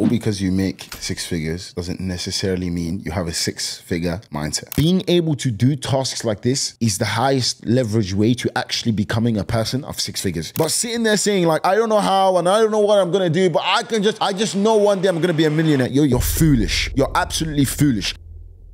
All because you make six figures doesn't necessarily mean you have a six-figure mindset. Being able to do tasks like this is the highest leverage way to actually becoming a person of six figures. But sitting there saying like, I don't know how and I don't know what I'm gonna do, but I just know one day I'm gonna be a millionaire. You're foolish. You're absolutely foolish.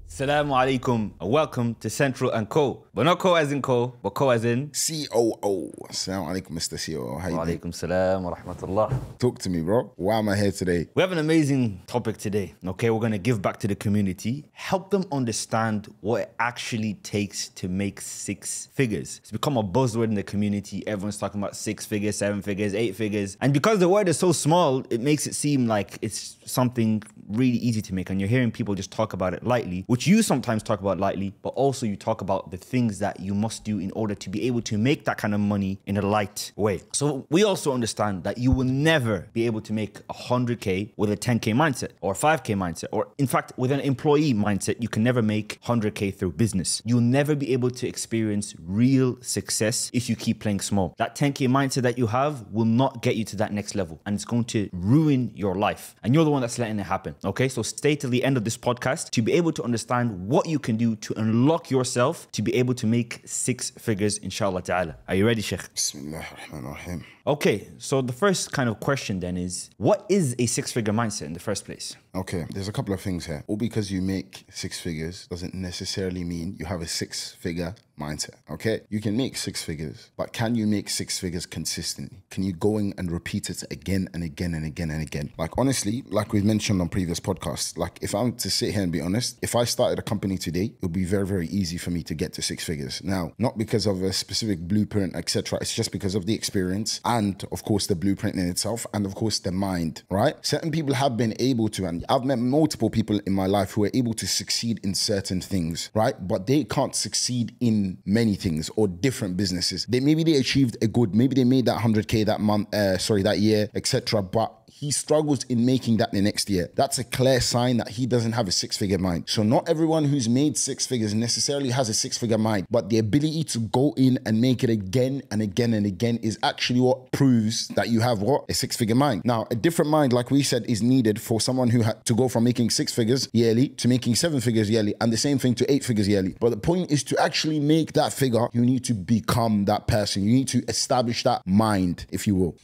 Assalamu alaikum and welcome to Central and Co. But not Co as in Co, but Co as in COO. Assalamu alaikum, Mr. COO. How you doing? Walaikum salam wa rahmatullah. Talk to me, bro. Why am I here today? We have an amazing topic today. Okay, we're gonna give back to the community, help them understand what it actually takes to make six figures. It's become a buzzword in the community. Everyone's talking about six figures, seven figures, eight figures. And because the word is so small, it makes it seem like it's something really easy to make. And you're hearing people just talk about it lightly, which you sometimes talk about lightly, but also you talk about the things that you must do in order to be able to make that kind of money in a light way. So we also understand that you will never be able to make 100K with a 10K mindset or 5K mindset, or in fact, with an employee mindset, you can never make 100K through business. You'll never be able to experience real success if you keep playing small. That 10K mindset that you have will not get you to that next level, and it's going to ruin your life. And you're the one that's letting it happen. Okay, so stay till the end of this podcast to be able to understand what you can do to unlock yourself to be able to make six figures, inshallah ta'ala. Are you ready, Sheikh? Bismillahirrahmanirrahim. Okay, so the first kind of question then is, what is a six-figure mindset in the first place? Okay, there's a couple of things here. All because you make six figures doesn't necessarily mean you have a six-figure mindset, okay? You can make six figures, but can you make six figures consistently? Can you go in and repeat it again and again and again and again? Like, honestly, like we've mentioned on previous podcasts, like if I'm to sit here and be honest, if I started a company today, it would be very, very easy for me to get to six figures. Now, not because of a specific blueprint, etc. It's just because of the experience and, of course, the blueprint in itself and, of course, the mind, right? Certain people have been able to, and I've met multiple people in my life who are able to succeed in certain things, right? But they can't succeed in many things or different businesses. Maybe they achieved a good, maybe they made that 100K that month, that year, etc. But he struggles in making that the next year. That's a clear sign that he doesn't have a six-figure mind. So not everyone who's made six figures necessarily has a six-figure mind, but the ability to go in and make it again and again and again is actually what proves that you have what? A six-figure mind. Now, a different mind, like we said, is needed for someone who had to go from making six figures yearly to making seven figures yearly, and the same thing to eight figures yearly. But the point is to actually make that figure, you need to become that person. You need to establish that mind, if you will.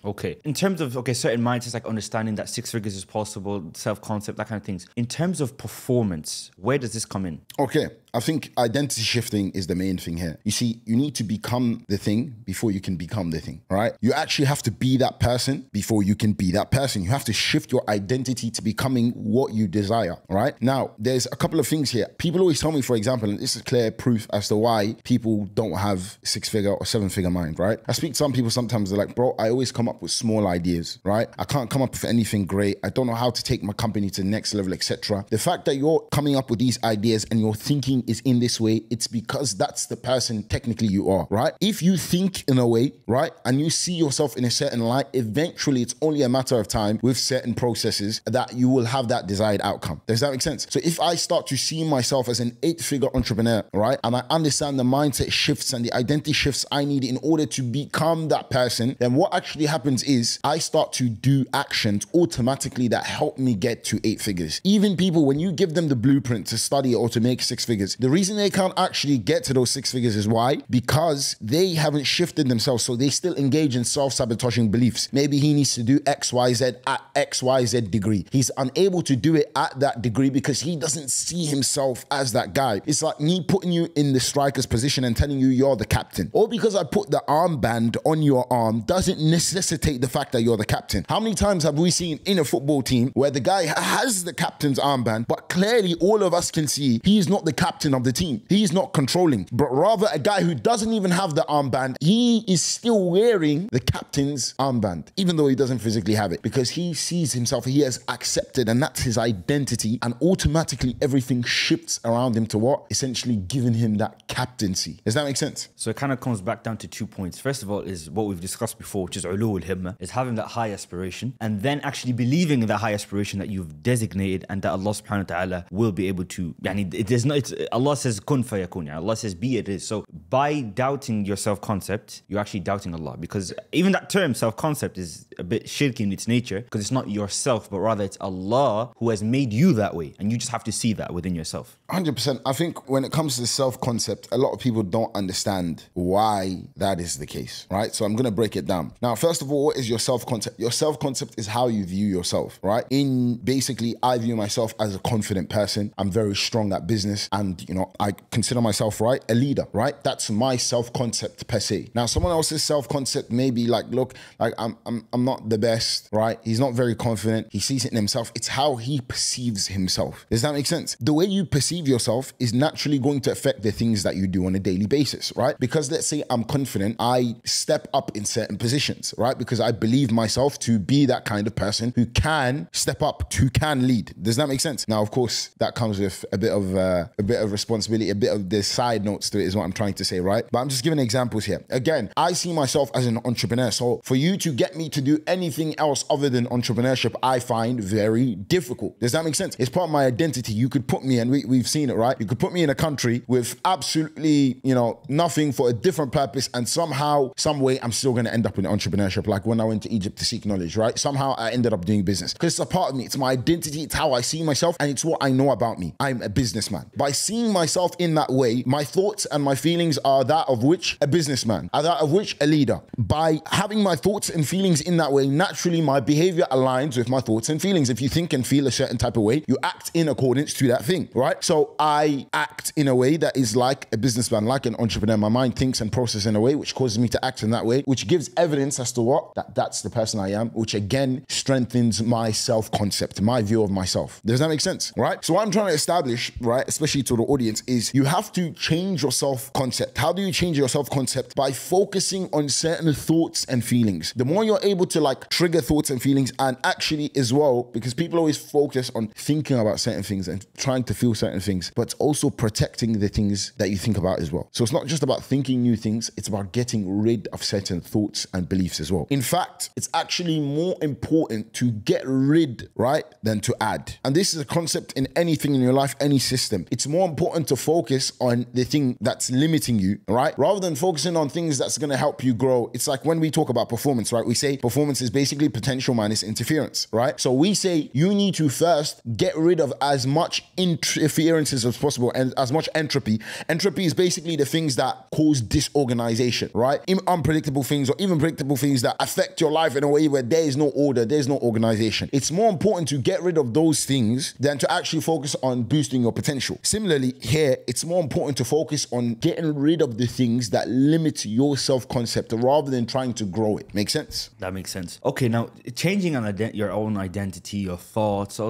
Okay. In terms of, certain mindsets like understanding that six figures is possible, self-concept, that kind of things. In terms of performance, where does this come in? Okay. I think identity shifting is the main thing here. You see, you need to become the thing before you can become the thing, all right? You actually have to be that person before you can be that person. You have to shift your identity to becoming what you desire, all right? Now, there's a couple of things here. People always tell me, for example, and this is clear proof as to why people don't have six-figure or seven-figure mind, right? I speak to some people sometimes, they're like, bro, I always come up with small ideas, right? I can't come up with anything great. I don't know how to take my company to the next level, etc. The fact that you're coming up with these ideas and you're thinking is in this way, it's because that's the person technically you are, right? If you think in a way, right, and you see yourself in a certain light, eventually it's only a matter of time with certain processes that you will have that desired outcome. Does that make sense? So if I start to see myself as an eight-figure entrepreneur, right, and I understand the mindset shifts and the identity shifts I need in order to become that person, then what actually happens is I start to do actions automatically that help me get to eight figures. Even people, when you give them the blueprint to study or to make six figures, the reason they can't actually get to those six figures is why? Because they haven't shifted themselves. So they still engage in self-sabotaging beliefs. Maybe he needs to do XYZ at XYZ degree. He's unable to do it at that degree because he doesn't see himself as that guy. It's like me putting you in the striker's position and telling you you're the captain. Or because I put the armband on your arm doesn't necessitate the fact that you're the captain. How many times have we seen in a football team where the guy has the captain's armband, but clearly all of us can see he's not the captain of the team. He's not controlling, but rather a guy who doesn't even have the armband, he is still wearing the captain's armband, even though he doesn't physically have it, because he sees himself, he has accepted, and that's his identity, and automatically everything shifts around him to what? Essentially giving him that captaincy. Does that make sense? So it kind of comes back down to 2 points. First of all is what we've discussed before, which is ulu al-himma, is having that high aspiration, and then actually believing in that high aspiration that you've designated and that Allah subhanahu wa ta'ala will be able to, it's Allah says kun fayakun. Allah says be it is. So by doubting your self-concept, you're actually doubting Allah, because even that term self-concept is a bit shirky in its nature, because it's not yourself, but rather it's Allah who has made you that way, and you just have to see that within yourself. 100%. I think when it comes to self-concept, a lot of people don't understand why that is the case, right? So I'm going to break it down. Now, first of all, what is your self-concept? Your self-concept is how you view yourself, right? In basically, I view myself as a confident person. I'm very strong at business, and, you know, I consider myself, right, a leader, right? That's my self-concept per se. Now, someone else's self-concept may be like, look, like I'm not the best, right? He's not very confident. He sees it in himself. It's how he perceives himself. Does that make sense? The way you perceive yourself is naturally going to affect the things that you do on a daily basis, right? Because let's say I'm confident, I step up in certain positions, right? Because I believe myself to be that kind of person who can step up, who can lead. Does that make sense? Now, of course, that comes with a bit of responsibility, a bit of the side notes to it is what I'm trying to say, right? But I'm just giving examples here. Again, I see myself as an entrepreneur. So for you to get me to do anything else other than entrepreneurship, I find very difficult. Does that make sense? It's part of my identity. You could put me, and we've seen it, right? You could put me in a country with absolutely, you know, nothing for a different purpose, and somehow, some way, I'm still going to end up in entrepreneurship. Like when I went to Egypt to seek knowledge, right? Somehow I ended up doing business because it's a part of me. It's my identity. It's how I see myself, and it's what I know about me. I'm a businessman. By seeing myself in that way, my thoughts and my feelings are that of which a businessman, are that of which a leader. By having my thoughts and feelings in that way, naturally my behavior aligns with my thoughts and feelings. If you think and feel a certain type of way, you act in accordance to that thing, right? So I act in a way that is like a businessman, like an entrepreneur. My mind thinks and processes in a way which causes me to act in that way, which gives evidence as to what? That's the person I am, which again strengthens my self-concept, my view of myself. Does that make sense? Right? So what I'm trying to establish, right, especially to the audience, is you have to change your self-concept. How do you change your self-concept? By focusing on certain thoughts and feelings. The more you're able to like trigger thoughts and feelings, and actually as well, because people always focus on thinking about certain things and trying to feel certain things, but it's also protecting the things that you think about as well. So it's not just about thinking new things, it's about getting rid of certain thoughts and beliefs as well. In fact, it's actually more important to get rid, right, than to add. And this is a concept in anything in your life, any system. It's more important to focus on the thing that's limiting you, right? Rather than focusing on things that's going to help you grow. It's like when we talk about performance, right? We say performance is basically potential minus interference, right? So we say you need to first get rid of as much interferences as possible and as much entropy. Entropy is basically the things that cause disorganization, right? Unpredictable things or even predictable things that affect your life in a way where there is no order, there's no organization. It's more important to get rid of those things than to actually focus on boosting your potential. Similarly, here, it's more important to focus on getting rid of the things that limit your self-concept rather than trying to grow it. Make sense? That makes sense. Okay, now changing your own identity, your thoughts,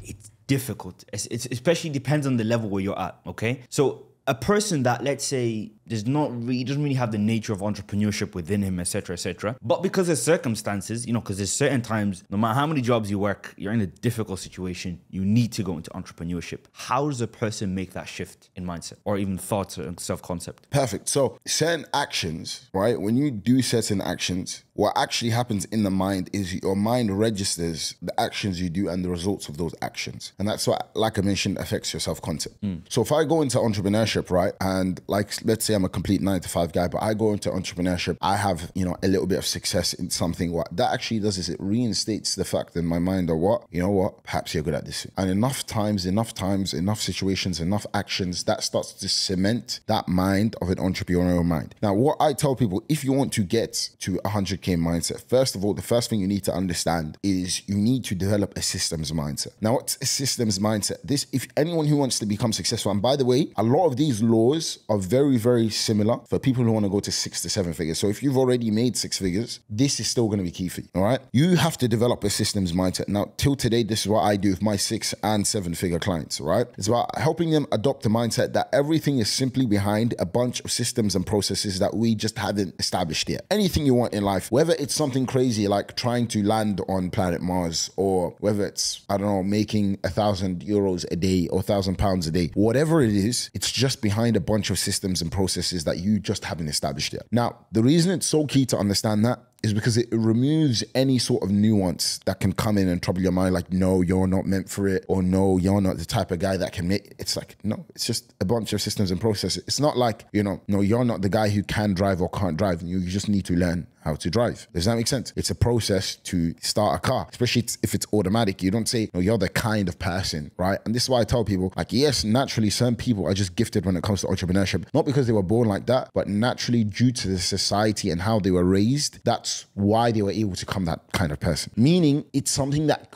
it's difficult. It especially depends on the level where you're at, okay? So a person that, let's say, doesn't really have the nature of entrepreneurship within him, etc., but because of circumstances, you know, because there's certain times, no matter how many jobs you work, you're in a difficult situation, you need to go into entrepreneurship. How does a person make that shift in mindset or even thoughts or self-concept? Perfect. So certain actions, right? When you do certain actions, what actually happens in the mind is your mind registers the actions you do and the results of those actions. And that's what, like I mentioned, affects your self-concept. So if I go into entrepreneurship, right? And like, let's say I'm a complete 9-to-5 guy, but I go into entrepreneurship, I have, you know, a little bit of success in something. What that actually does is it reinstates the fact in my mind that what, you know what, perhaps you're good at this. And enough times, enough situations, enough actions, that starts to cement that mind of an entrepreneurial mind. Now, what I tell people, if you want to get to 100K mindset, first of all, the first thing you need to understand is you need to develop a systems mindset. Now, what's a systems mindset? This, if anyone who wants to become successful, and by the way, a lot of these laws are very, very similar for people who want to go to 6 to 7 figures. So if you've already made 6 figures, this is still going to be key for you, all right? You have to develop a systems mindset. Now, till today, this is what I do with my 6 and 7 figure clients, right? It's about helping them adopt a mindset that everything is simply behind a bunch of systems and processes that we just haven't established yet. Anything you want in life, whether it's something crazy like trying to land on planet Mars, or whether it's, I don't know, making €1,000 a day or £1,000 a day, whatever it is, it's just behind a bunch of systems and processes that you just haven't established yet. Now, the reason it's so key to understand that is because it removes any sort of nuance that can come in and trouble your mind. Like, no, you're not meant for it. Or no, you're not the type of guy that can make it. It's like, no, it's just a bunch of systems and processes. It's not like, no, you're not the guy who can drive or can't drive. You just need to learn how to drive. Does that make sense? It's a process to start a car, especially if it's automatic. You don't say, no, you're the kind of person, right? And this is why I tell people, like, yes, naturally, some people are just gifted when it comes to entrepreneurship, not because they were born like that, but naturally due to the society and how they were raised. That's why they were able to become that kind of person. Meaning it's something that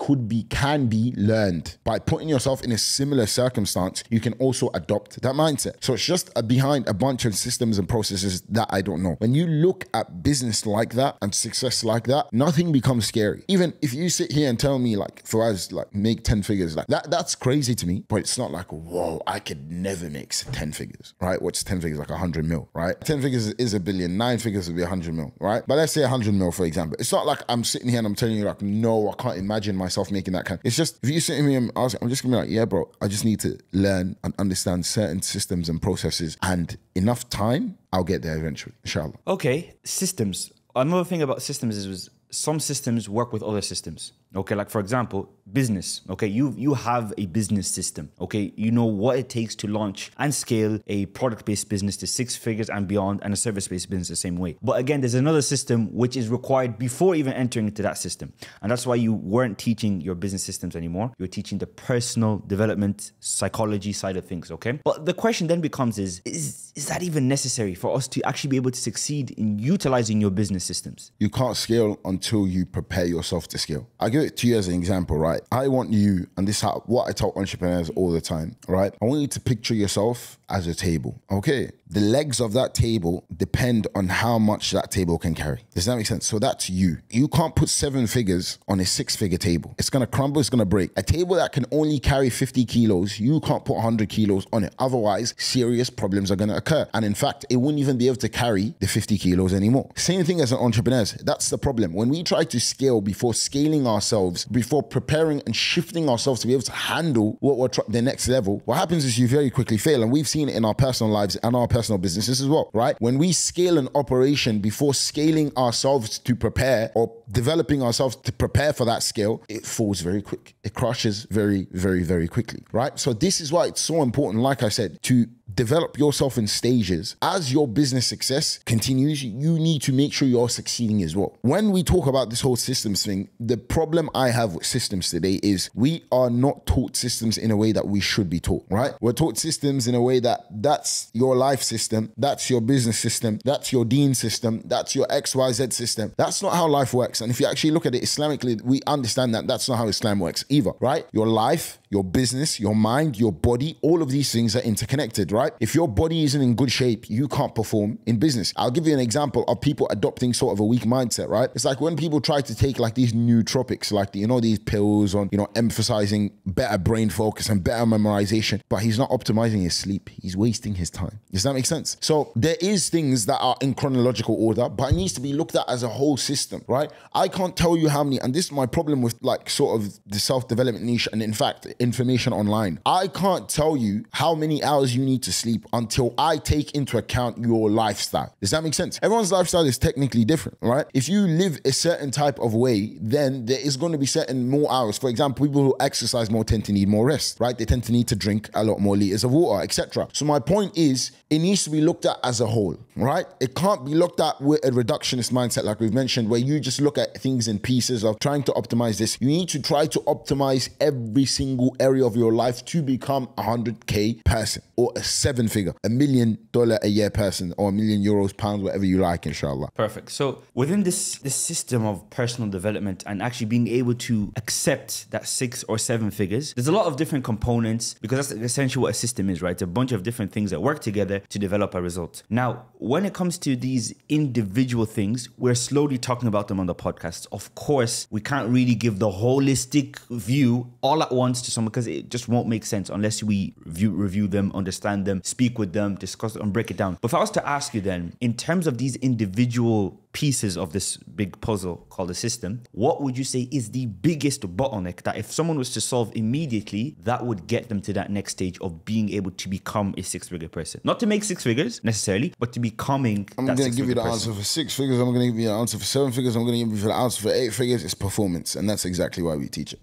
can be learned. By putting yourself in a similar circumstance, you can also adopt that mindset. So it's just behind a bunch of systems and processes that I don't know. When you look at business like that and success like that, nothing becomes scary. Even if you sit here and tell me, like, for us, like, make 10 figures, like that's crazy to me, but it's not like, whoa, I could never make 10 figures, right? What's 10 figures? Like 100 mil, right? 10 figures is a billion, 9 figures would be 100 mil, right? But let's say 100 mil, for example. It's not like I'm sitting here and I'm telling you, like, no, I can't imagine myself making that kind. It's just, if you sit in me and ask, I'm just gonna be like, yeah, bro, I just need to learn and understand certain systems and processes, and enough time, I'll get there eventually, inshallah. Okay, systems. Another thing about systems is some systems work with other systems. Okay, like for example, business. Okay, you have a business system. Okay, you know what it takes to launch and scale a product-based business to 6 figures and beyond, and a service-based business the same way. But again, there's another system which is required before even entering into that system, and that's why you weren't teaching your business systems anymore. You're teaching the personal development, psychology side of things. Okay, but the question then becomes: is that even necessary for us to actually be able to succeed in utilizing your business systems? You can't scale until you prepare yourself to scale. I give it to you as an example, right? I want you, and this is what I tell entrepreneurs all the time, right? I want you to picture yourself as a table, okay? The legs of that table depend on how much that table can carry. Does that make sense? So that's you. You can't put 7 figures on a 6-figure table. It's gonna crumble, it's gonna break. A table that can only carry 50 kilos, you can't put 100 kilos on it. Otherwise, serious problems are gonna occur. And in fact, it wouldn't even be able to carry the 50 kilos anymore. Same thing as an entrepreneur. That's the problem. When we try to scale before scaling ourselves, before preparing and shifting ourselves to be able to handle what we're the next level, what happens is you very quickly fail. And we've seen it in our personal lives and our personal businesses as well, right? When we scale an operation before scaling ourselves to prepare, or developing ourselves to prepare for that scale, it falls very quick. It crashes very, very, very quickly, right? So this is why it's so important, like I said, to develop yourself in stages. As your business success continues, you need to make sure you're succeeding as well. When we talk about this whole systems thing, the problem I have with systems today is we are not taught systems in a way that we should be taught, right? We're taught systems in a way that's your life system, that's your business system, that's your deen system, that's your XYZ system. That's not how life works. And if you actually look at it Islamically, we understand that that's not how Islam works either, right? Your life, your business, your mind, your body, all of these things are interconnected, right? If your body isn't in good shape, you can't perform in business. I'll give you an example of people adopting sort of a weak mindset, right? It's like when people try to take like these nootropics, like, these pills on, emphasizing better brain focus and better memorization, but he's not optimizing his sleep. He's wasting his time. Does that make sense? So there is things that are in chronological order, but it needs to be looked at as a whole system, right? I can't tell you how many, and this is my problem with like sort of the self-development niche and in fact, information online. I can't tell you how many hours you need to sleep until I take into account your lifestyle. Does that make sense? Everyone's lifestyle is technically different, right? If you live a certain type of way, then there is going to be certain more hours. For example, people who exercise more tend to need more rest, right? They tend to need to drink a lot more liters of water, etc. So my point is, it needs to be looked at as a whole, right? It can't be looked at with a reductionist mindset, like we've mentioned, where you just look at things in pieces of trying to optimize this. You need to try to optimize every single area of your life to become a 100K person, or a 7-figure, $1 million a year person, or €1 million, pounds, whatever you like, inshallah. Perfect. So within this system of personal development and actually being able to accept that 6 or 7 figures, there's a lot of different components, because that's essentially what a system is, right? It's a bunch of different things that work together to develop a result. Now, when it comes to these individual things, we're slowly talking about them on the podcast. Of course, we can't really give the holistic view all at once to someone because it just won't make sense unless we review them, understand them, speak with them, discuss it, and break it down. But if I was to ask you then, in terms of these individual pieces of this big puzzle called a system, what would you say is the biggest bottleneck that if someone was to solve immediately, that would get them to that next stage of being able to become a six-figure person? Not to make six figures necessarily, but to becoming I'm going to give you the answer for 6 figures. I'm going to give you the answer for 7 figures. I'm going to give you the answer for 8 figures. It's performance. And that's exactly why we teach it.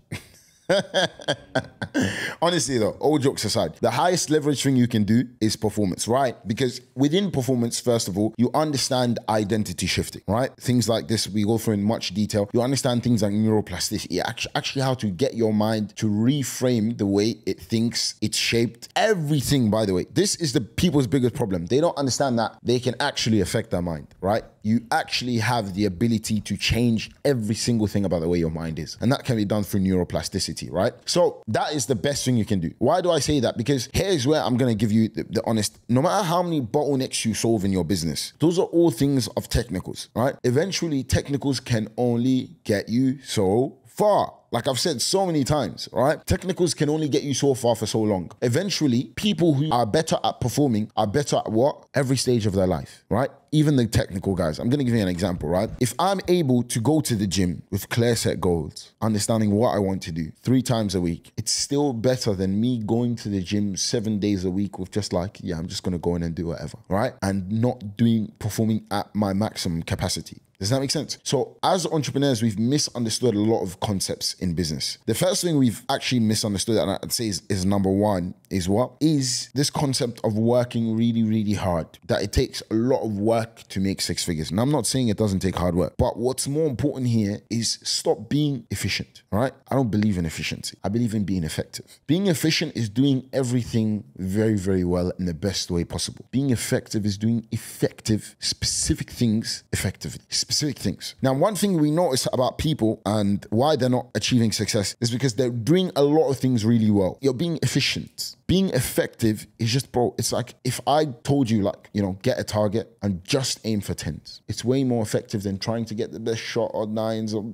Honestly though, all jokes aside, the highest leverage thing you can do is performance, right? Because within performance, first of all, you understand identity shifting, right? Things like this, we go through in much detail. You understand things like neuroplasticity, actually how to get your mind to reframe the way it thinks, it's shaped, everything, by the way. This is the people's biggest problem. They don't understand that they can actually affect their mind, right? You actually have the ability to change every single thing about the way your mind is. And that can be done through neuroplasticity, right? So that is the best thing you can do. Why do I say that? Because here's where I'm going to give you the honest, no matter how many bottlenecks you solve in your business, those are all things of technicals, right? Eventually, technicals can only get you so far. Like I've said so many times, right? Technicals can only get you so far for so long. Eventually, people who are better at performing are better at what? Every stage of their life, right? Even the technical guys. I'm going to give you an example, right? If I'm able to go to the gym with clear set goals, understanding what I want to do 3 times a week, it's still better than me going to the gym 7 days a week with just like, yeah, I'm just going to go in and do whatever, right? And not performing at my maximum capacity. Does that make sense? So as entrepreneurs, we've misunderstood a lot of concepts in business. The first thing we've actually misunderstood, and I'd say is number one, is what? Is this concept of working really, really hard. That it takes a lot of work to make 6 figures. And I'm not saying it doesn't take hard work, but what's more important here is stop being efficient, all right? I don't believe in efficiency. I believe in being effective. Being efficient is doing everything very, very well in the best way possible. Being effective is doing effective, specific things effectively. Specific things. Now, one thing we notice about people and why they're not achieving success is because they're doing a lot of things really well. You're being efficient. Being effective is just, bro, it's like if I told you, like, you know, get a target and just aim for 10s. It's way more effective than trying to get the best shot or 9s or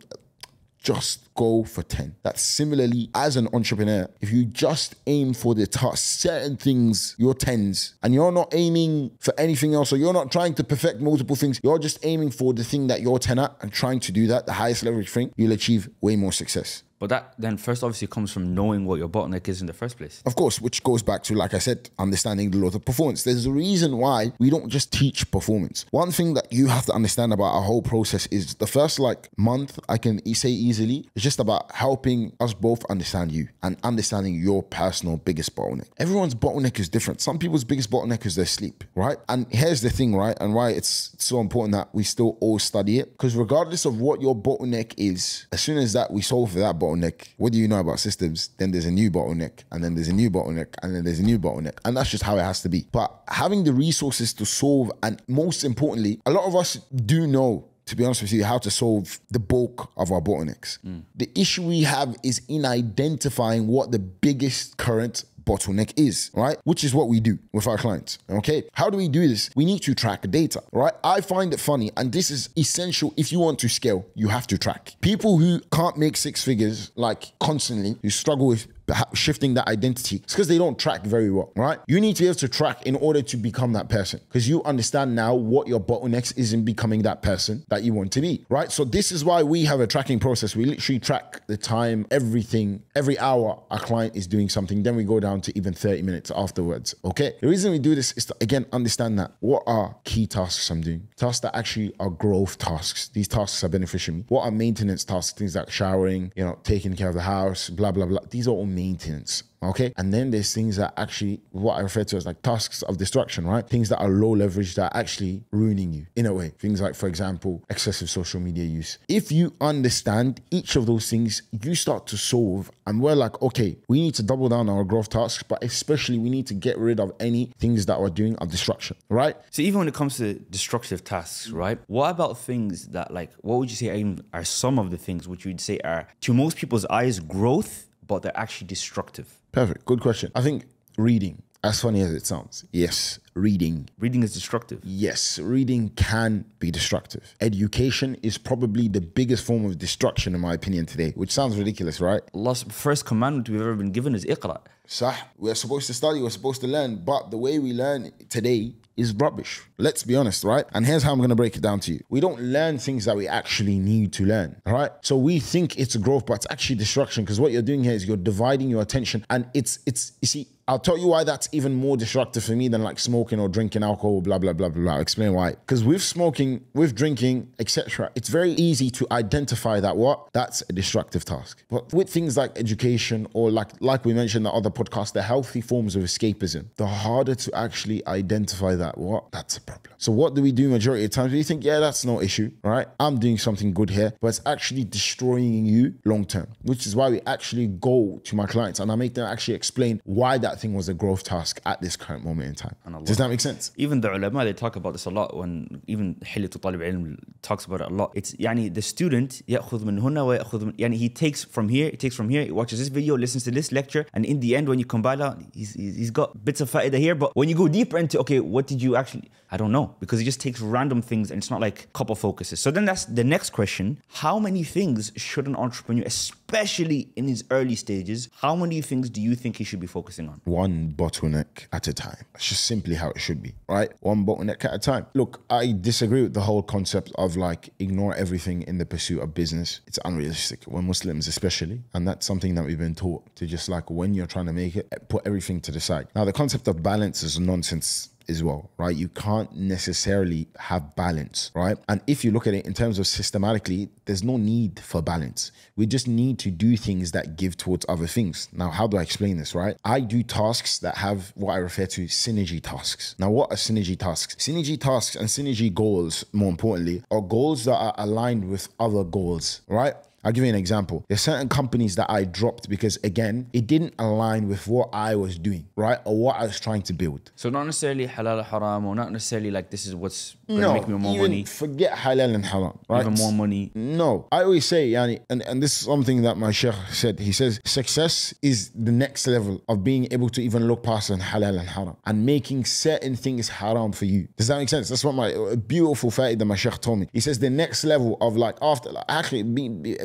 just go for 10. That's similarly as an entrepreneur. If you just aim for the certain things, your 10s, and you're not aiming for anything else, or you're not trying to perfect multiple things, you're just aiming for the thing that you're 10 at and trying to do that, the highest leverage thing, you'll achieve way more success. But that then first obviously comes from knowing what your bottleneck is in the first place. Of course, which goes back to, like I said, understanding the laws of performance. There's a reason why we don't just teach performance. One thing that you have to understand about our whole process is the first month, I can say easily, is just about helping us both understand you and understanding your personal biggest bottleneck. Everyone's bottleneck is different. Some people's biggest bottleneck is their sleep, right? And here's the thing, right? And why it's so important that we still all study it. Because regardless of what your bottleneck is, as soon as that we solve that bottleneck, what do you know about systems? Then there's a new bottleneck, and then there's a new bottleneck, and then there's a new bottleneck. And that's just how it has to be. But having the resources to solve, and most importantly, a lot of us do know, to be honest with you, how to solve the bulk of our bottlenecks. The issue we have is in identifying what the biggest current bottleneck is, right? Which is what we do with our clients, okay? How do we do this? We need to track data, right? I find it funny, and this is essential. If you want to scale, you have to track. People who can't make 6 figures, like constantly, who struggle with shifting that identity, it's because they don't track very well, right? You need to be able to track in order to become that person, because you understand now what your bottlenecks is in becoming that person that you want to be, right? So this is why we have a tracking process. We literally track the time, everything, every hour our client is doing something. Then we go down to even 30 minutes afterwards, okay? The reason we do this is to, again, understand that what are key tasks I'm doing? Tasks that actually are growth tasks. These tasks are beneficial to me. What are maintenance tasks? Things like showering, you know, taking care of the house, blah, blah, blah. These are all maintenance. Okay. And then there's things that actually, what I refer to as like tasks of destruction, right? Things that are low leverage that are actually ruining you in a way. Things like, for example, excessive social media use. If you understand each of those things, you start to solve, and we're like, okay, we need to double down on our growth tasks, but especially we need to get rid of any things that we're doing of destruction, right? So even when it comes to destructive tasks, right? What about things that, like, what would you say are some of the things which you'd say are, to most people's eyes, growth, but they're actually destructive? Perfect. Good question. I think reading. As funny as it sounds, yes, reading Reading is destructive. Yes, reading can be destructive. Education is probably the biggest form of destruction in my opinion today, which sounds ridiculous, right? Allah's first commandment we've ever been given is iqra. Sah, we're supposed to study, we're supposed to learn, but the way we learn today is rubbish. Let's be honest, right? And here's how I'm going to break it down to you. We don't learn things that we actually need to learn, all right? So we think it's growth, but it's actually destruction, because what you're doing here is you're dividing your attention, and it's you see, I'll tell you why that's even more destructive for me than like smoking or drinking alcohol, blah, blah, blah, blah, blah. I'll explain why. Because with smoking, with drinking, etc., it's very easy to identify that that's a destructive task. But with things like education or like we mentioned in the other podcast, the healthy forms of escapism, the harder to actually identify that that's a problem. So what do we do majority of the times? We think, yeah, that's no issue, right? I'm doing something good here, but it's actually destroying you long term, which is why we actually go to my clients and I make them actually explain why that thing was a growth task at this current moment in time. Does that make sense? Even the ulama, they talk about this a lot. When even حلية طالب علم talks about it a lot. It's يعني the student يأخذ من هنا ويأخذ من يعني he takes from here, he watches this video, listens to this lecture, and in the end when you combine out, he's got bits of faida here, but when you go deeper into okay, what did you actually, I don't know, because he just takes random things and it's not like couple focuses. So then that's the next question. How many things should an entrepreneur, especially in his early stages, how many things do you think he should be focusing on? One bottleneck at a time. That's just simply how it should be, right? One bottleneck at a time. Look, I disagree with the whole concept of like ignore everything in the pursuit of business. It's unrealistic. We're Muslims especially, and that's something that we've been taught to just like when you're trying to make it, put everything to the side. Now, the concept of balance is nonsense as well, right? You can't necessarily have balance, right? And if you look at it in terms of systematically, there's no need for balance. We just need to do things that give towards other things. Now, how do I explain this, right? I do tasks that have what I refer to synergy tasks. Now, what are synergy tasks? Synergy tasks and synergy goals, more importantly, are goals that are aligned with other goals, right? I'll give you an example. There's certain companies that I dropped because, again, it didn't align with what I was doing, right? Or what I was trying to build. So not necessarily halal or haram, or not necessarily like this is what's going to make me more money. Forget halal and haram, right? Even more money. No. I always say, yani, and this is something that my sheikh said. He says, success is the next level of being able to even look past halal and haram and making certain things haram for you. Does that make sense? That's what my beautiful fa'idah that my sheikh told me. He says the next level of like after, like, actually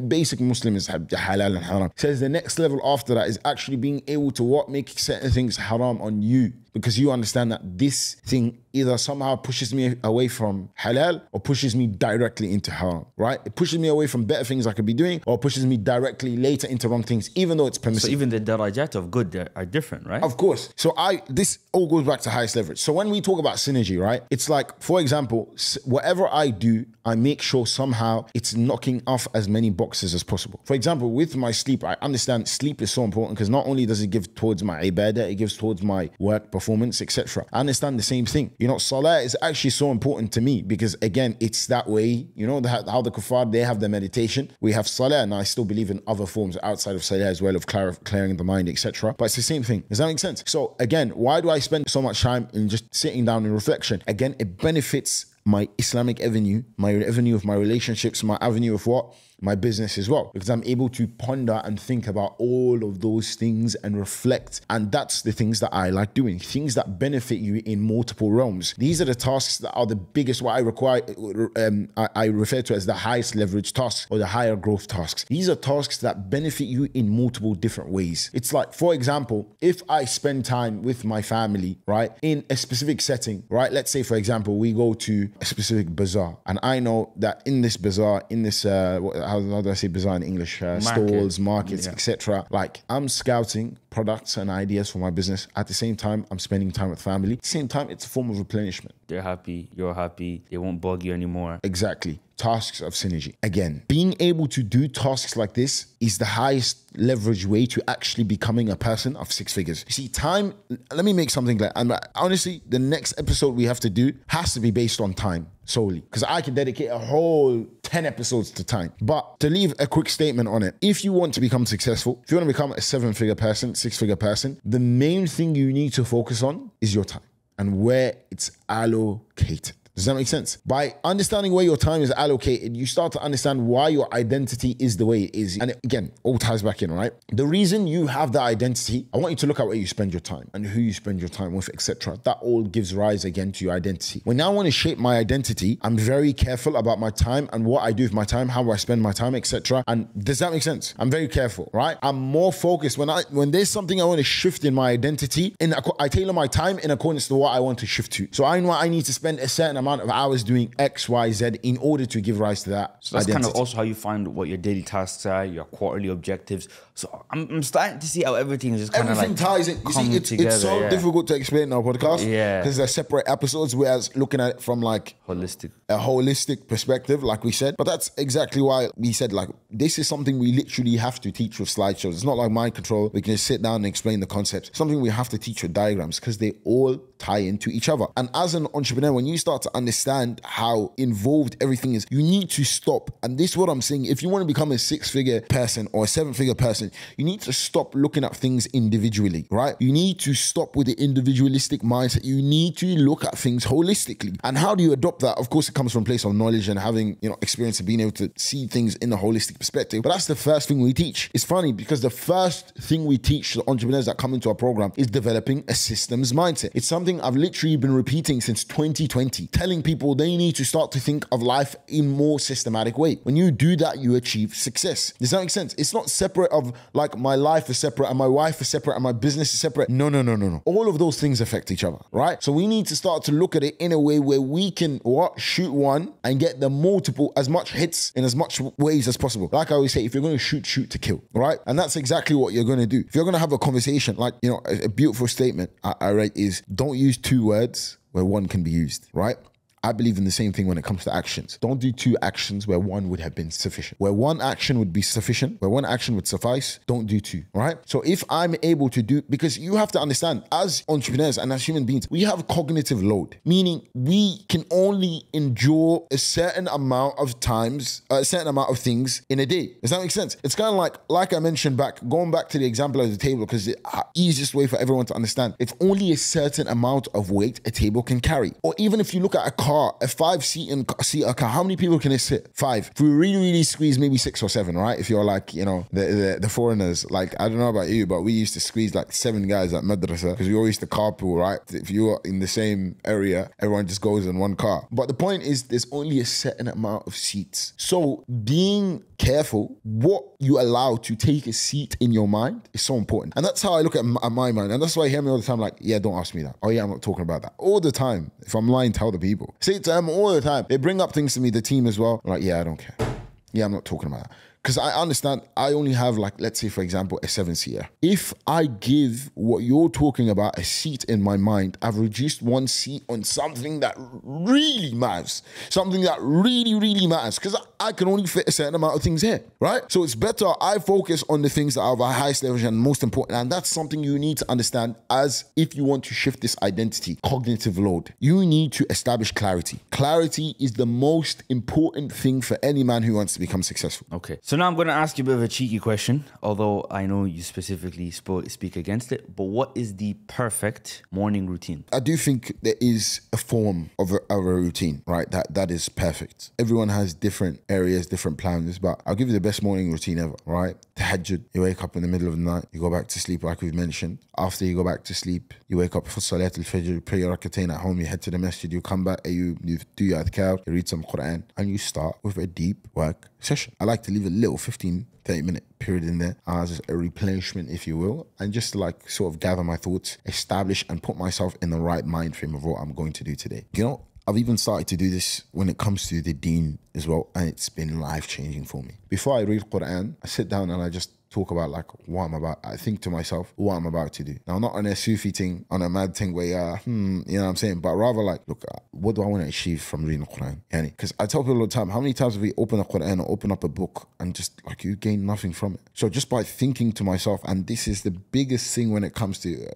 basic Muslims have halal and haram. He says the next level after that is actually being able to make certain things haram on you, because you understand that this thing either somehow pushes me away from halal or pushes me directly into haram, right? It pushes me away from better things I could be doing or pushes me directly later into wrong things, even though it's permissible. So even the darajat of good are different, right? Of course. So this all goes back to highest leverage. So when we talk about synergy, right? It's like, for example, whatever I do, I make sure somehow it's knocking off as many boxes as possible. For example, with my sleep, I understand sleep is so important because not only does it give towards my ibadah, it gives towards my work performance, etc. I understand the same thing. You know, salah is actually so important to me because, again, it's that way. You know, how the kuffar, they have the meditation. We have salah, and I still believe in other forms outside of salah as well, of clearing the mind, etc. But it's the same thing. Does that make sense? So again, why do I spend so much time in just sitting down in reflection? Again, it benefits my Islamic avenue, my avenue of my relationships, my avenue of my business as well, because I'm able to ponder and think about all of those things and reflect. And that's the things that I like doing, things that benefit you in multiple realms. These are the tasks that are the biggest, what I refer to as the highest leverage tasks or the higher growth tasks. These are tasks that benefit you in multiple different ways. It's like, for example, if I spend time with my family, right, in a specific setting, right? Let's say, for example, we go to a specific bazaar, and I know that in this bazaar, in this, how do I say bazaar in English? Stalls, markets, etc. Like, I'm scouting products and ideas for my business. At the same time, I'm spending time with family. At the same time, it's a form of replenishment. They're happy, you're happy, they won't bug you anymore. Exactly. Tasks of synergy. Again, being able to do tasks like this is the highest leverage way to actually becoming a person of 6 figures. You see, time, let me make something clear. And honestly, the next episode we have to do has to be based on time solely, because I can dedicate a whole 10 episodes to time. But to leave a quick statement on it, if you want to become successful, if you want to become a 7-figure person, 6-figure person, the main thing you need to focus on is your time and where it's allocated. Does that make sense? By understanding where your time is allocated, you start to understand why your identity is the way it is. And again, all ties back in, right? The reason you have that identity, I want you to look at where you spend your time and who you spend your time with, etc. That all gives rise again to your identity. When I want to shape my identity, I'm very careful about my time and what I do with my time, how I spend my time, etc. And does that make sense? I'm very careful, right? I'm more focused when there's something I want to shift in my identity, I tailor my time in accordance to what I want to shift to. So I know I need to spend a certain amount of hours doing X, Y, Z in order to give rise to that. So that's identity. kind of also how you find what your daily tasks are, your quarterly objectives. So I'm starting to see how everything is just kind of like ties in. You see, it's so difficult to explain in our podcast. Yeah. Because they're separate episodes, whereas looking at it from like a holistic perspective, like we said. But that's exactly why we said like this is something we literally have to teach with slideshows. It's not like mind control. We can just sit down and explain the concepts. Something we have to teach with diagrams because they all tie into each other. And as an entrepreneur, when you start to understand how involved everything is, you need to stop. And this is what I'm saying. If you want to become a 6-figure person or a 7-figure person, you need to stop looking at things individually, right? You need to stop with the individualistic mindset. You need to look at things holistically. And how do you adopt that? Of course, it comes from a place of knowledge and having, experience and being able to see things in a holistic perspective. But that's the first thing we teach. It's funny because the first thing we teach the entrepreneurs that come into our program is developing a systems mindset. It's something I've literally been repeating since 2020, telling people they need to start to think of life in more systematic way. When you do that, you achieve success. Does that make sense? It's not separate of like my life is separate and my wife is separate and my business is separate. No. All of those things affect each other, right? So we need to start to look at it in a way where we can shoot one and get the multiple, as much hits in as much ways as possible. Like I always say, if you're going to shoot to kill, right? And that's exactly what you're going to do. If you're going to have a conversation, like, a beautiful statement I read is, don't use 2 words where one can be used, right? I believe in the same thing when it comes to actions. Don't do 2 actions where one would have been sufficient. Where one action would be sufficient, where one action would suffice, don't do 2, right? So if I'm able to do, because you have to understand, as entrepreneurs and as human beings, we have cognitive load, meaning we can only endure a certain amount of times, a certain amount of things in a day. Does that make sense? It's kind of like I mentioned going back to the example of the table, because the easiest way for everyone to understand, it's only a certain amount of weight a table can carry. Or even if you look at a car, a 5-seater car, how many people can it sit? 5. If we really squeeze, maybe 6 or 7, right? If you're like, the foreigners, like, I don't know about you, but we used to squeeze like 7 guys at madrasa because we always used to carpool, right? If you were in the same area, everyone just goes in one car. But the point is, there's only a certain amount of seats. So being careful what you allow to take a seat in your mind is so important. And that's how I look at my mind. And that's why I hear me all the time like, yeah, don't ask me that. Oh yeah, I'm not talking about that. All the time. If I'm lying, tell the people. Say it to them all the time. They bring up things to me, the team as well. I'm like, yeah, I don't care. Yeah, I'm not talking about that. Because I understand I only have, like, let's say, for example, a 7-seater. If I give what you're talking about a seat in my mind, I've reduced 1 seat on something that really matters. Something that really matters. Because I can only fit a certain amount of things here, right? So it's better I focus on the things that are of a highest level and most important. And that's something you need to understand as if you want to shift this identity, cognitive load. You need to establish clarity. Clarity is the most important thing for any man who wants to become successful. Okay. So now I'm going to ask you a bit of a cheeky question, although I know you specifically speak against it, but what is the perfect morning routine? I do think there is a form of a routine, right? That is perfect. Everyone has different areas, different plans, but I'll give you the best morning routine ever, right? Tahajjud, you wake up in the middle of the night, you go back to sleep like we've mentioned. After you go back to sleep, you wake up for Salat al-Fajr, you pray your rakatayn at home, you head to the masjid, you come back, you do your adhkar, you read some Quran, and you start with a deep work session. I like to leave a little 15-30 minute period in there as a replenishment, if you will, and just like sort of gather my thoughts, establish and put myself in the right mind frame of what I'm going to do today. I've even started to do this when it comes to the deen as well, and it's been life-changing for me. Before I read Quran, I sit down and I just talk about like what I'm about. I think to myself what I'm about to do. Now, not on a Sufi thing, on a mad thing where, you know what I'm saying? But rather like, look, what do I want to achieve from reading the Quran? Because I tell people all the time, how many times have we opened a Quran or open up a book and just like you gain nothing from it? So just by thinking to myself, and this is the biggest thing when it comes to,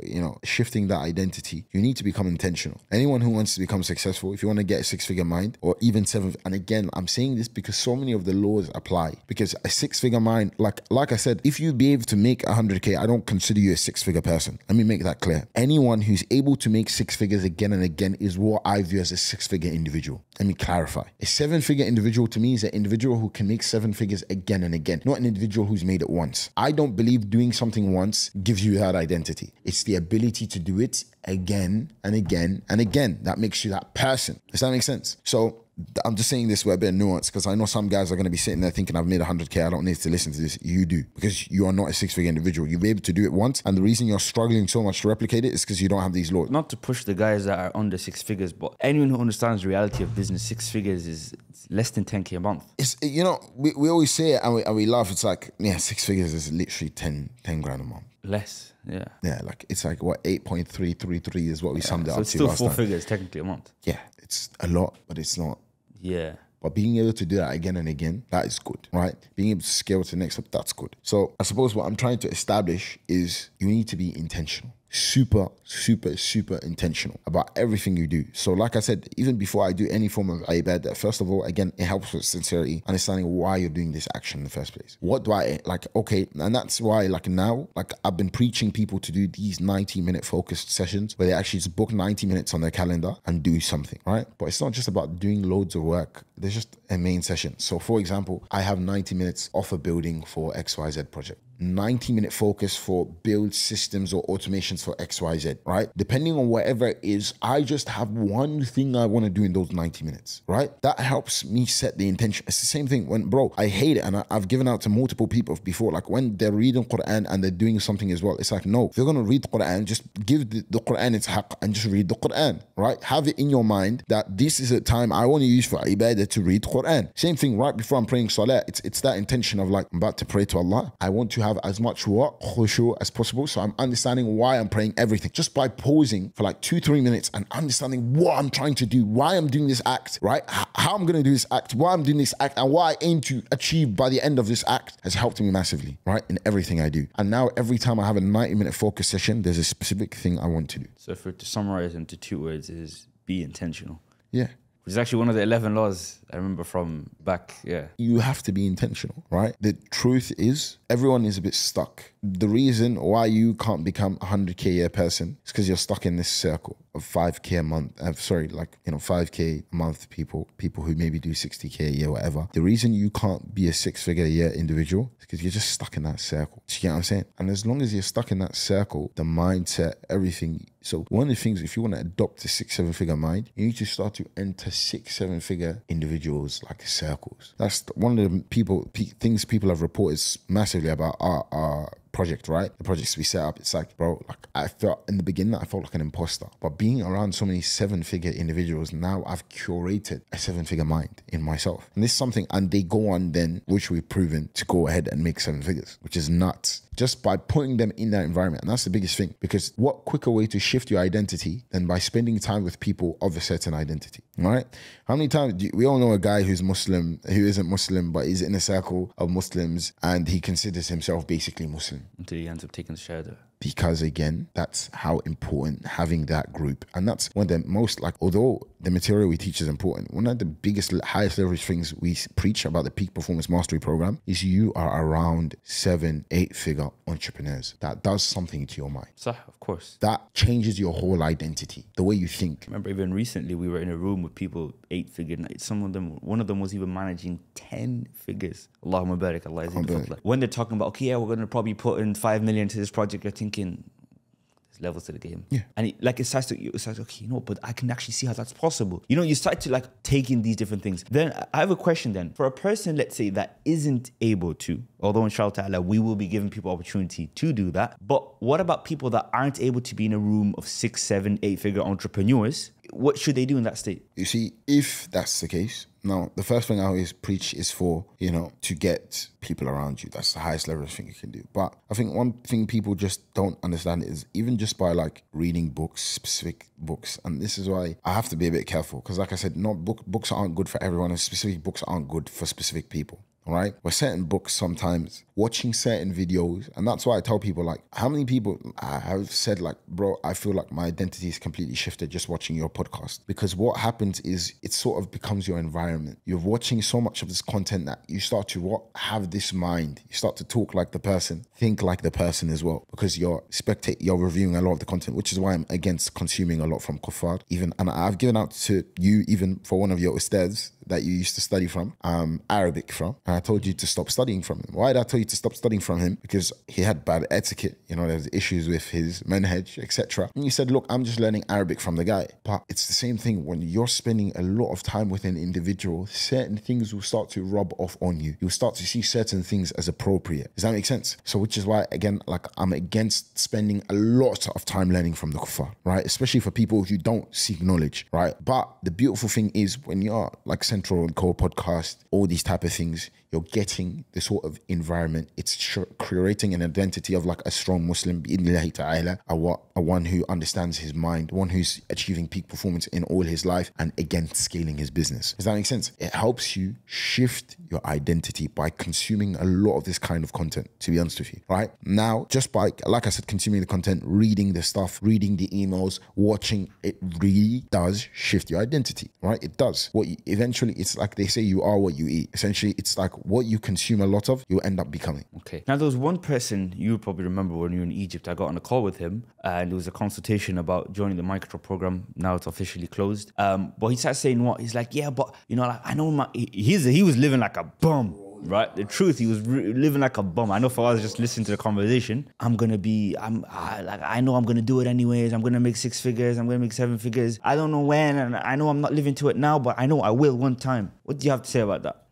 shifting that identity, you need to become intentional. Anyone who wants to become successful, if you want to get a 6-figure mind or even 7, and again, I'm saying this because so many of the laws apply, because a 6-figure mind, like I said, if you be able to make 100K, I don't consider you a six-figure person. Let me make that clear. Anyone who's able to make six figures again and again is what I view as a six-figure individual. Let me clarify. A seven-figure individual to me is an individual who can make seven figures again and again, not an individual who's made it once. I don't believe doing something once gives you that identity. It's the ability to do it again and again and again that makes you that person. Does that make sense? So I'm just saying this with a bit of nuance because I know some guys are going to be sitting there thinking I've made 100K. I don't need to listen to this. You do, because you are not a six-figure individual. You'll be able to do it once. And the reason you're struggling so much to replicate it is because you don't have these laws. Not to push the guys that are under six figures, but anyone who understands the reality of business, six figures is less than 10K a month. It's, you know, we always say it and we laugh. It's like, yeah, six figures is literally 10 grand a month. Less, yeah. Yeah, like it's like what, 8.333 is what we summed it up to So it's still last four time. figures technically a month. Yeah, it's a lot, but it's not. Yeah. But being able to do that again and again, that is good, right? Being able to scale to the next step, that's good. So I suppose what I'm trying to establish is you need to be intentional. Super, super, super intentional about everything you do. So like I said, even before I do any form of ibadah, first of all, again, it helps with sincerity, understanding why you're doing this action in the first place. What do I, like, okay, and that's why, like now, like I've been preaching people to do these 90-minute focused sessions where they actually just book 90 minutes on their calendar and do something, right? But it's not just about doing loads of work. There's just a main session. So for example, I have 90 minutes off a building for XYZ project. 90-minute focus for build systems or automations for XYZ, right? Depending on whatever it is, I just have one thing I want to do in those 90 minutes, right? That helps me set the intention. It's the same thing when, bro, I hate it. And I've given out to multiple people before, like when they're reading Quran and they're doing something as well. It's like, no, if you're going to read Quran, just give the Quran its haqq and just read the Quran, right? Have it in your mind that this is a time I want to use for ibadah to read Quran. Same thing right before I'm praying salah. It's that intention of like, I'm about to pray to Allah. I want to have as much khushu as possible. So I'm understanding why I'm praying everything. Just by pausing for like 2-3 minutes and understanding what I'm trying to do, why I'm doing this act, right? How I'm going to do this act, why I'm doing this act, and what I aim to achieve by the end of this act has helped me massively, right? In everything I do. And now every time I have a 90-minute focus session, there's a specific thing I want to do. So for to summarize into 2 words is be intentional. Yeah. Which is actually one of the 11 laws I remember from back, yeah. You have to be intentional, right? The truth is, everyone is a bit stuck. The reason why you can't become a 100K a year person is because you're stuck in this circle of 5K a month. 5K a month people who maybe do 60K a year, whatever. The reason you can't be a six-figure a year individual is because you're just stuck in that circle. Do you get what I'm saying? And as long as you're stuck in that circle, the mindset, everything. So one of the things, if you want to adopt a 6-7 figure mind, you need to start to enter 6-7 figure individuals like circles. That's one of the things people have reported massively about our project, right? The projects we set up, it's like, bro, like I felt in the beginning, I felt like an imposter. But being around so many 7-figure individuals, now I've curated a 7-figure mind in myself. And this is something, and they go on then, which we've proven to go ahead and make 7 figures, which is nuts. Just by putting them in that environment. And that's the biggest thing, because what quicker way to shift your identity than by spending time with people of a certain identity, right? How many times, we all know a guy who's Muslim, who isn't Muslim, but he's in a circle of Muslims and he considers himself basically Muslim. Until he ends up taking the shahada. Because again, that's how important having that group. And that's one of the most, like, although the material we teach is important, one of the biggest, highest leverage things we preach about the Peak Performance Mastery Program is you are around 7-8 figure entrepreneurs. That does something to your mind. Sah, of course. That changes your whole identity, the way you think. I remember even recently we were in a room with people 8-figure. One of them was even managing 10 figures. Allahumma barik, Allah yazid fadla. When they're talking about, okay, yeah, we're going to probably put in 5 million to this project, you're thinking, there's levels to the game. Yeah. And it starts to, okay, but I can actually see how that's possible. You start to like take in these different things. Then I have a question then. For a person, let's say, that isn't able to, although inshallah ta'ala, we will be giving people opportunity to do that. But what about people that aren't able to be in a room of 6, 7, 8 figure entrepreneurs? What should they do in that state? You see, if that's the case, now, the first thing I always preach is for, to get people around you. That's the highest leverage thing you can do. But I think one thing people just don't understand is even just by like reading books, specific books. And this is why I have to be a bit careful. Because like I said, books aren't good for everyone and specific books aren't good for specific people. all right? Or certain books sometimes, watching certain videos. And that's why I tell people, like, how many people I have said, like, bro, I feel like my identity is completely shifted just watching your podcast. Because what happens is it sort of becomes your environment. You're watching so much of this content that you start to have this mind. You start to talk like the person, think like the person as well, because you're reviewing a lot of the content, which is why I'm against consuming a lot from kuffar. And I've given out to you, even for one of your ustads that you used to study from, Arabic from, and I told you to stop studying from him. Why did I tell you to stop studying from him? Because he had bad etiquette, there's issues with his manhaj, etc. And you said, look, I'm just learning Arabic from the guy. But it's the same thing. When you're spending a lot of time with an individual, certain things will start to rub off on you. You'll start to see certain things as appropriate. Does that make sense? So which is why, again, like, I'm against spending a lot of time learning from the kuffar, right? Especially for people who don't seek knowledge, right? But the beautiful thing is when you're like Central and Co podcast, all these type of things, you're getting the sort of environment. It's creating an identity of like a strong Muslim, bi'idhnillahi ta'ala, a one who understands his mind, one who's achieving peak performance in all his life, and again, scaling his business. Does that make sense? It helps you shift your identity by consuming a lot of this kind of content, to be honest with you, right? Now, just by, like I said, consuming the content, reading the stuff, reading the emails, watching, it really does shift your identity, right? It does. Eventually, it's like they say, you are what you eat. Essentially, it's like what you consume a lot of, you'll end up becoming. Okay. Now, there was one person, you probably remember when you were in Egypt, I got on a call with him and it was a consultation about joining the micro program. Now it's officially closed. But he started saying what? He's like, yeah, but, like, I know he was living like a bum. Right, the truth, he was living like a bum. I know for us, just listening to the conversation, I know I'm gonna do it anyways. I'm gonna make 6 figures. I'm gonna make 7 figures. I don't know when, and I know I'm not living to it now, but I know I will one time. What do you have to say about that?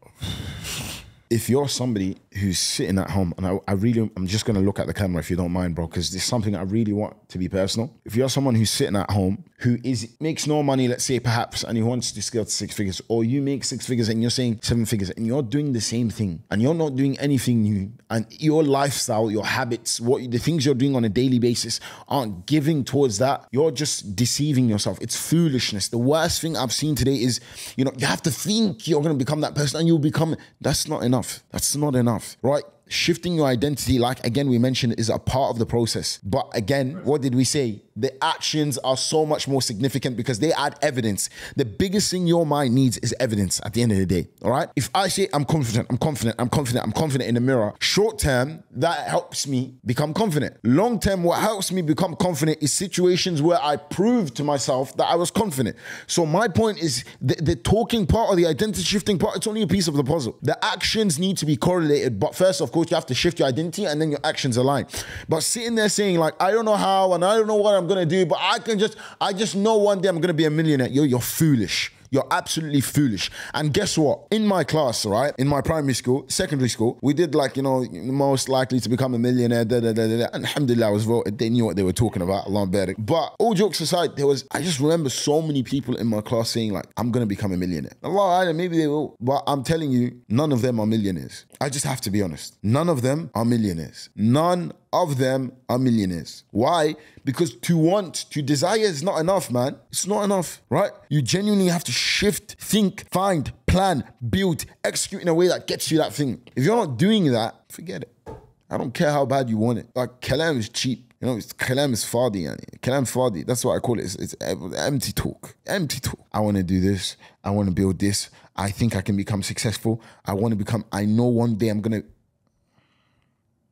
If you're somebody who's sitting at home, and I'm just going to look at the camera if you don't mind, bro, because there's something I really want to be personal. If you're someone who's sitting at home, who makes no money, let's say perhaps, and he wants to scale to 6 figures, or you make 6 figures and you're saying 7 figures, and you're doing the same thing, and you're not doing anything new, and your lifestyle, your habits, the things you're doing on a daily basis aren't giving towards that, you're just deceiving yourself. It's foolishness. The worst thing I've seen today is, you have to think you're going to become that person, and you'll become, that's not enough. That's not enough, right? Shifting your identity, like again we mentioned, is a part of the process. But again, what did we say? The actions are so much more significant because they add evidence. The biggest thing your mind needs is evidence at the end of the day, all right? If I say I'm confident in the mirror, short term, that helps me become confident. Long term, what helps me become confident is situations where I prove to myself that I was confident. So my point is the talking part or the identity shifting part, it's only a piece of the puzzle. The actions need to be correlated, but first, of course, you have to shift your identity and then your actions align. But sitting there saying like, I don't know how and I don't know what I'm gonna do, but I just know one day I'm gonna be a millionaire. You're foolish. You're absolutely foolish. And guess what? In my class, right, in my primary school, secondary school, we did like, most likely to become a millionaire, And alhamdulillah, I was voted. They knew what they were talking about, Allah barik. But all jokes aside, I just remember so many people in my class saying like, I'm going to become a millionaire. Allah, maybe they will. But I'm telling you, none of them are millionaires. I just have to be honest. None of them are millionaires. None of them are millionaires. Why? Because to desire is not enough, man. It's not enough, right? You genuinely have to shift, think, find, plan, build, execute in a way that gets you that thing. If you're not doing that, forget it. I don't care how bad you want it. Like, kalam is cheap. Kalam is fadi, yani. Kalam fadi. That's what I call it. It's empty talk. Empty talk. I want to do this. I want to build this. I think I can become successful. I know one day I'm going to...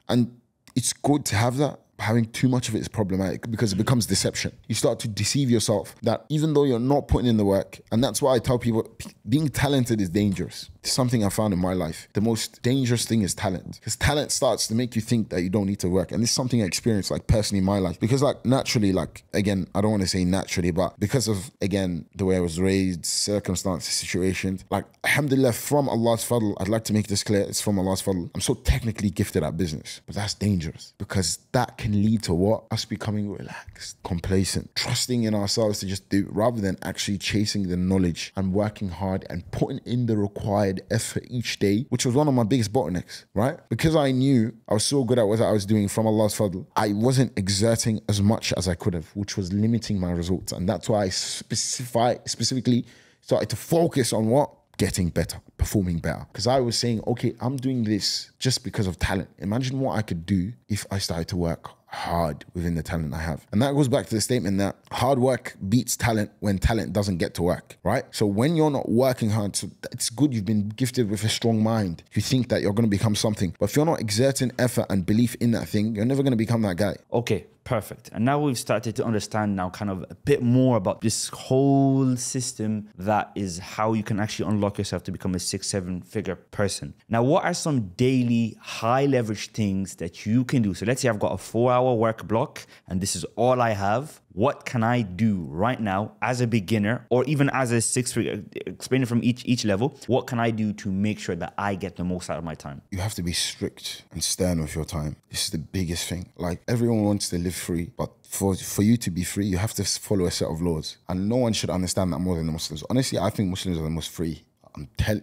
And it's good to have that. Having too much of it is problematic because it becomes deception. You start to deceive yourself that even though you're not putting in the work, and that's why I tell people being talented is dangerous. It's something I found in my life. The most dangerous thing is talent, because talent starts to make you think that you don't need to work. And this is something I experienced like personally in my life, because like naturally, like again, I don't want to say naturally, but because of, again, the way I was raised, circumstances, situations, like alhamdulillah, from Allah's fadl, I'd like to make this clear, it's from Allah's fadl. I'm so technically gifted at business, but that's dangerous because that can lead to what? Us becoming relaxed, complacent, trusting in ourselves to just do, rather than actually chasing the knowledge and working hard and putting in the required effort each day, which was one of my biggest bottlenecks, right? Because I knew I was so good at what I was doing from Allah's fadl, I wasn't exerting as much as I could have, which was limiting my results. And that's why I specifically started to focus on what? getting better, performing better. Because I was saying, okay, I'm doing this just because of talent. Imagine what I could do if I started to work hard within the talent I have. And that goes back to the statement that hard work beats talent when talent doesn't get to work, right? So when you're not working hard, so it's good you've been gifted with a strong mind. You think that you're going to become something. But if you're not exerting effort and belief in that thing, you're never going to become that guy. Okay, perfect. And now we've started to understand now kind of a bit more about this whole system that is how you can actually unlock yourself to become a 6-7 figure person. Now, what are some daily high leverage things that you can do? So let's say I've got a 4-hour work block and this is all I have. What can I do right now as a beginner or even as a 6-figure, explain it from each level, what can I do to make sure that I get the most out of my time? You have to be strict and stern with your time. This is the biggest thing. Like, everyone wants to live free, but for you to be free, you have to follow a set of laws. And no one should understand that more than the Muslims. Honestly, I think Muslims are the most free.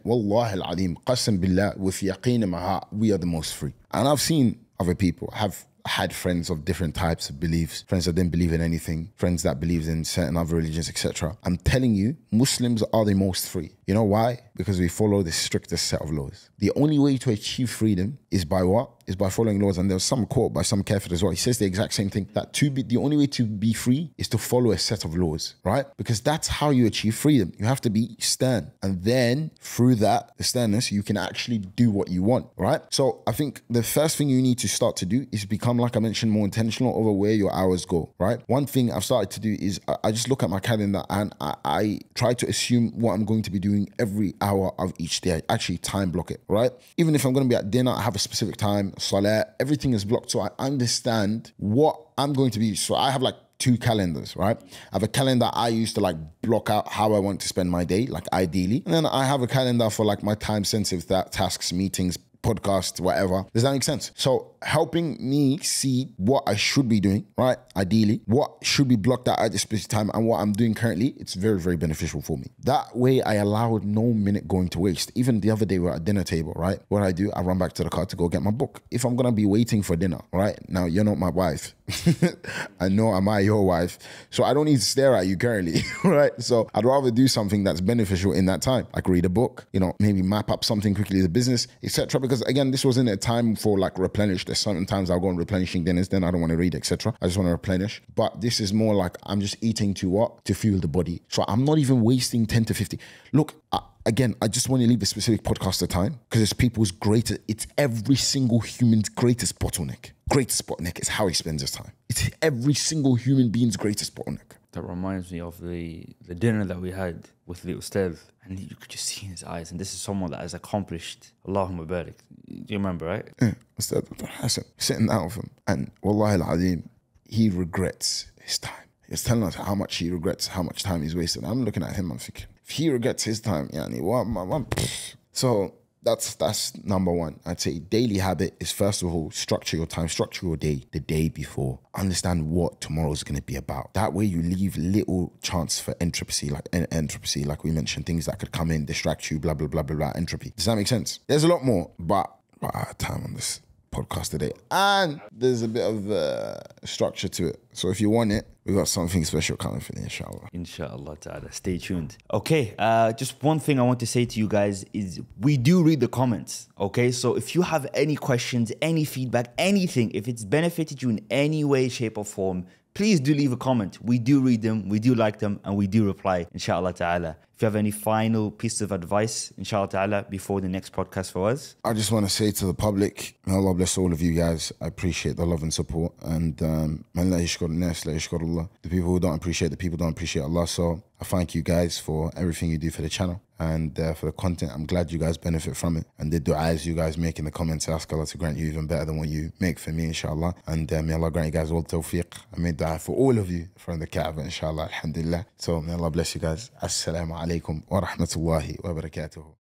Wallahi al-Adim, qasam billah, with yaqeen in my heart, we are the most free. And I've seen other people have had friends of different types of beliefs, friends that didn't believe in anything, friends that believed in certain other religions, etc. I'm telling you, Muslims are the most free. You know why? Because we follow the strictest set of laws. The only way to achieve freedom is by what? Is by following laws. And there's some quote by some kafir as well. He says the exact same thing, that the only way to be free is to follow a set of laws, right? Because that's how you achieve freedom. You have to be stern. And then through that, the sternness, you can actually do what you want, right? So I think the first thing you need to start to do is become, like I mentioned, more intentional over where your hours go, right? One thing I've started to do is I just look at my calendar and I try to assume what I'm going to be doing every hour of each day. I actually time block it, right? Even if I'm going to be at dinner, I have a specific time, salah, everything is blocked. So I understand what I'm going to be. So I have like 2 calendars, right? I have a calendar I use to like block out how I want to spend my day, like ideally. And then I have a calendar for like my time sensitive tasks, meetings, podcasts, whatever. Does that make sense? So helping me see what I should be doing, right? Ideally, what should be blocked out at this specific time and what I'm doing currently, it's very, very beneficial for me. That way I allowed no minute going to waste. Even the other day we're at a dinner table, right? What I do, I run back to the car to go get my book. If I'm going to be waiting for dinner, right? Now, you're not my wife. I know am I your wife. So I don't need to stare at you currently, right? So I'd rather do something that's beneficial in that time. Like read a book, you know, maybe map up something quickly, the business, etc. Because again, this wasn't a time for like replenish. There's sometimes I'll go on replenishing dinners, then I don't want to read, etc. I just want to replenish. But this is more like I'm just eating to what? To fuel the body. So I'm not even wasting 10 to 50. Look, again, I just want to leave a specific podcast at time because it's people's greatest, it's every single human's greatest bottleneck. Greatest bottleneck is how he spends his time. It's every single human being's greatest bottleneck. That reminds me of the dinner that we had with the Ustad, and you could just see in his eyes, and this is someone that has accomplished, Allahumma barik. Do you remember, right? Yeah, Ustad Hassan, sitting down with him, and Wallahi al-Azim, he regrets his time. He's telling us how much he regrets, how much time he's wasted. I'm looking at him, I'm thinking, if he regrets his time, yani, what? So that's number one. I'd say daily habit is, first of all, structure your time, structure your day the day before. Understand what tomorrow's going to be about. That way you leave little chance for entropy, like we mentioned, things that could come in, distract you, blah, blah, blah, blah, blah, entropy. Does that make sense? There's a lot more, but I had time on this podcast today. And there's a bit of structure to it. So if you want it, we got something special coming for you, inshallah. Inshallah ta'ala. Stay tuned. Okay, just one thing I want to say to you guys is we do read the comments, okay? So if you have any questions, any feedback, anything, if it's benefited you in any way, shape or form, please do leave a comment. We do read them, we do like them, and we do reply, inshallah ta'ala. If you have any final piece of advice, inshallah ta'ala, before the next podcast for us. I just want to say to the public, may Allah bless all of you guys. I appreciate the love and support. And man la yashkur nas, la yashkur Allah. The people who don't appreciate the people don't appreciate Allah. So I thank you guys for everything you do for the channel and for the content. I'm glad you guys benefit from it. And the du'as you guys make in the comments, I ask Allah to grant you even better than what you make for me, inshallah. And may Allah grant you guys all tawfiq. I made dua for all of you from the Kaaba, inshallah, alhamdulillah. So may Allah bless you guys. Assalamu alaikum wa rahmatullahi wa barakatuhu.